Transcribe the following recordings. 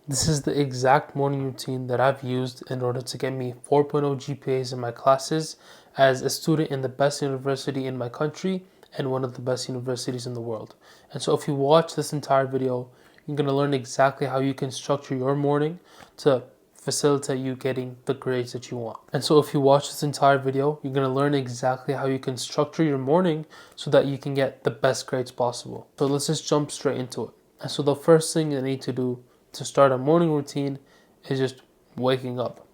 This is the exact morning routine that I've used in order to get me 4.0 GPAs in my classes as a student in the best university in my country and one of the best universities in the world. And so if you watch this entire video, you're going to learn exactly how you can structure your morning to facilitate you getting the grades that you want. And so if you watch this entire video, you're going to learn exactly how you can structure your morning so that you can get the best grades possible. So let's just jump straight into it. And so the first thing you need to do to start a morning routine is just waking up.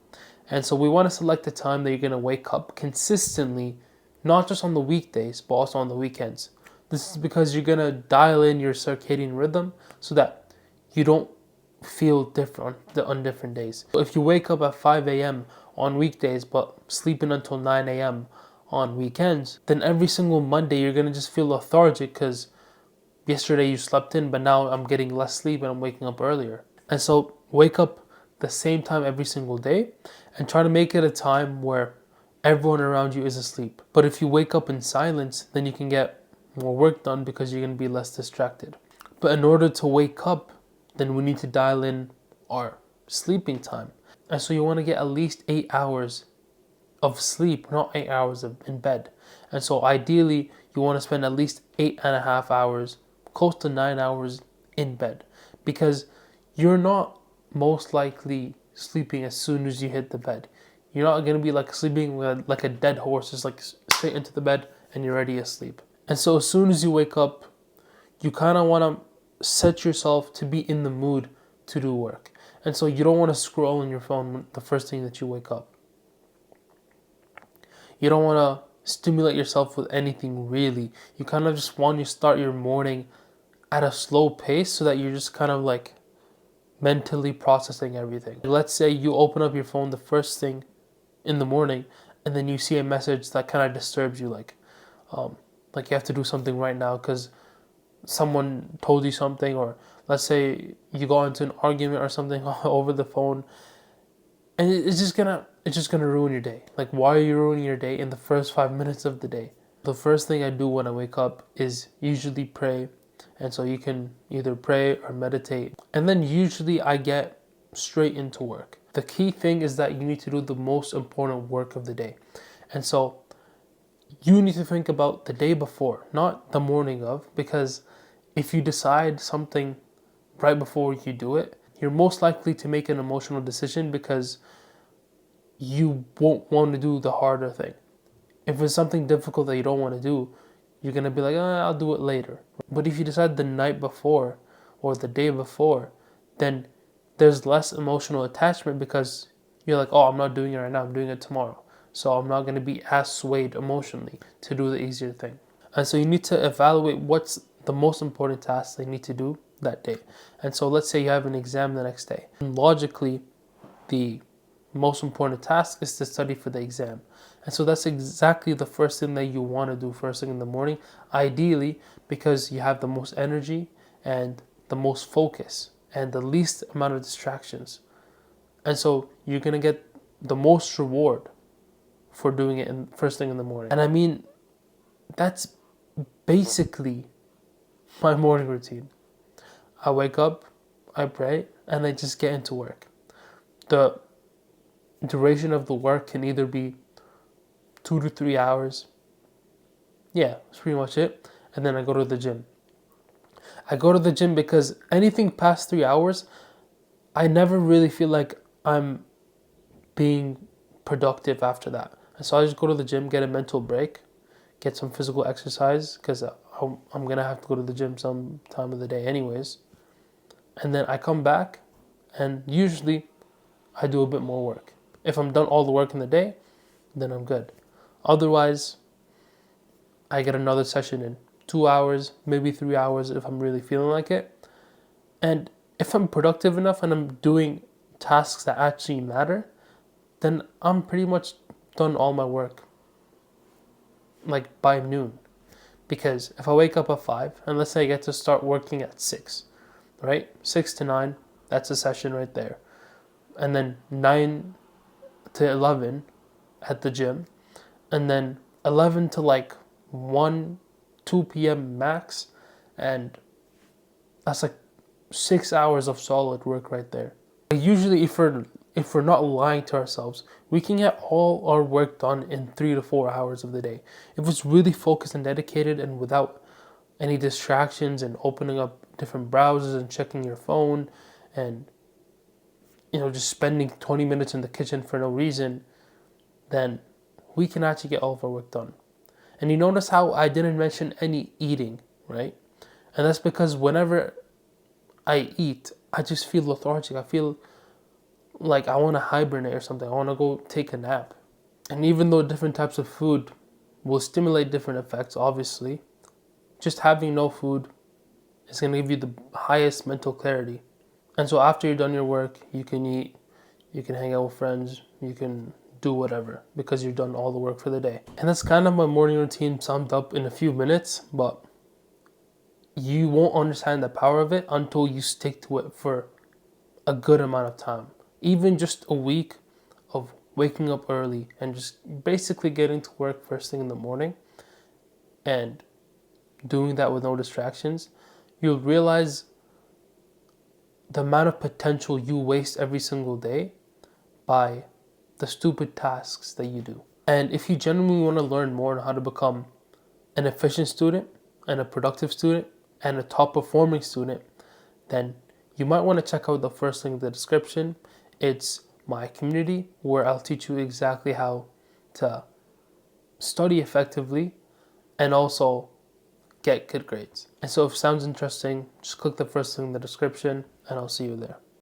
And so we want to select the time that you're going to wake up consistently, not just on the weekdays, but also on the weekends. This is because you're going to dial in your circadian rhythm so that you don't feel different on different days. So if you wake up at 5 a.m. on weekdays but sleeping until 9 a.m. on weekends, then every single Monday you're going to just feel lethargic because yesterday you slept in, but now I'm getting less sleep and I'm waking up earlier. And so wake up the same time every single day and try to make it a time where everyone around you is asleep. But if you wake up in silence, then you can get more work done because you're going to be less distracted. But in order to wake up, then we need to dial in our sleeping time. And so you want to get at least 8 hours of sleep, not 8 hours in bed. And so ideally, you want to spend at least 8.5 hours, close to 9 hours in bed, because you're not most likely sleeping as soon as you hit the bed. You're not going to be like sleeping like a dead horse, just like straight into the bed and you're already asleep. And so as soon as you wake up, you kind of want to set yourself to be in the mood to do work. And so you don't want to scroll on your phone the first thing that you wake up. You don't want to stimulate yourself with anything really. You kind of just want to start your morning at a slow pace so that you're just kind of like mentally processing everything. Let's say you open up your phone the first thing in the morning and then you see a message that kind of disturbs you, like you have to do something right now because someone told you something, or let's say you got into an argument or something over the phone, and it's just gonna ruin your day. Like, why are you ruining your day in the first 5 minutes of the day? The first thing I do when I wake up is usually pray. And so you can either pray or meditate. And then usually I get straight into work. The key thing is that you need to do the most important work of the day. And so you need to think about the day before, not the morning of, because if you decide something right before you do it, you're most likely to make an emotional decision because you won't want to do the harder thing. If it's something difficult that you don't want to do, you're going to be like, I'll do it later. But if you decide the night before or the day before, then there's less emotional attachment because you're like, I'm not doing it right now, I'm doing it tomorrow. So I'm not going to be as swayed emotionally to do the easier thing. And so you need to evaluate what's the most important task they need to do that day. And so let's say you have an exam the next day. And logically, the most important task is to study for the exam. And so that's exactly the first thing that you want to do first thing in the morning, ideally, because you have the most energy and the most focus and the least amount of distractions. And so you're going to get the most reward for doing it first thing in the morning. And I mean, that's basically my morning routine. I wake up, I pray, and I just get into work. The duration of the work can either be 2 to 3 hours. Yeah, that's pretty much it. And then I go to the gym. I go to the gym because anything past 3 hours, I never really feel like I'm being productive after that. And so I just go to the gym, get a mental break, get some physical exercise because I'm going to have to go to the gym some time of the day anyways. And then I come back and usually I do a bit more work. If I'm done all the work in the day, then I'm good. Otherwise, I get another session in 2 hours, maybe 3 hours if I'm really feeling like it. And if I'm productive enough and I'm doing tasks that actually matter, then I'm pretty much done all my work, like by noon. Because if I wake up at 5, and let's say I get to start working at 6, right? 6 to 9, that's a session right there. And then 9 to 11 at the gym. And then 11 to like 1, 2 p.m. max. And that's like 6 hours of solid work right there. Usually, if we're not lying to ourselves, we can get all our work done in 3 to 4 hours of the day. If it's really focused and dedicated and without any distractions and opening up different browsers and checking your phone and just spending 20 minutes in the kitchen for no reason, then we can actually get all of our work done. And you notice how I didn't mention any eating, right? And that's because whenever I eat, I just feel lethargic. I feel like I want to hibernate or something. I want to go take a nap. And even though different types of food will stimulate different effects, obviously, just having no food is going to give you the highest mental clarity. And so after you're done your work, you can eat, you can hang out with friends, you can do whatever because you've done all the work for the day. And that's kind of my morning routine summed up in a few minutes, but you won't understand the power of it until you stick to it for a good amount of time. Even just a week of waking up early and just basically getting to work first thing in the morning and doing that with no distractions, you'll realize the amount of potential you waste every single day by the stupid tasks that you do. And if you genuinely want to learn more on how to become an efficient student and a productive student and a top performing student, then you might want to check out the first link in the description. It's my community where I'll teach you exactly how to study effectively and also get good grades. And so if it sounds interesting, just click the first link in the description and I'll see you there.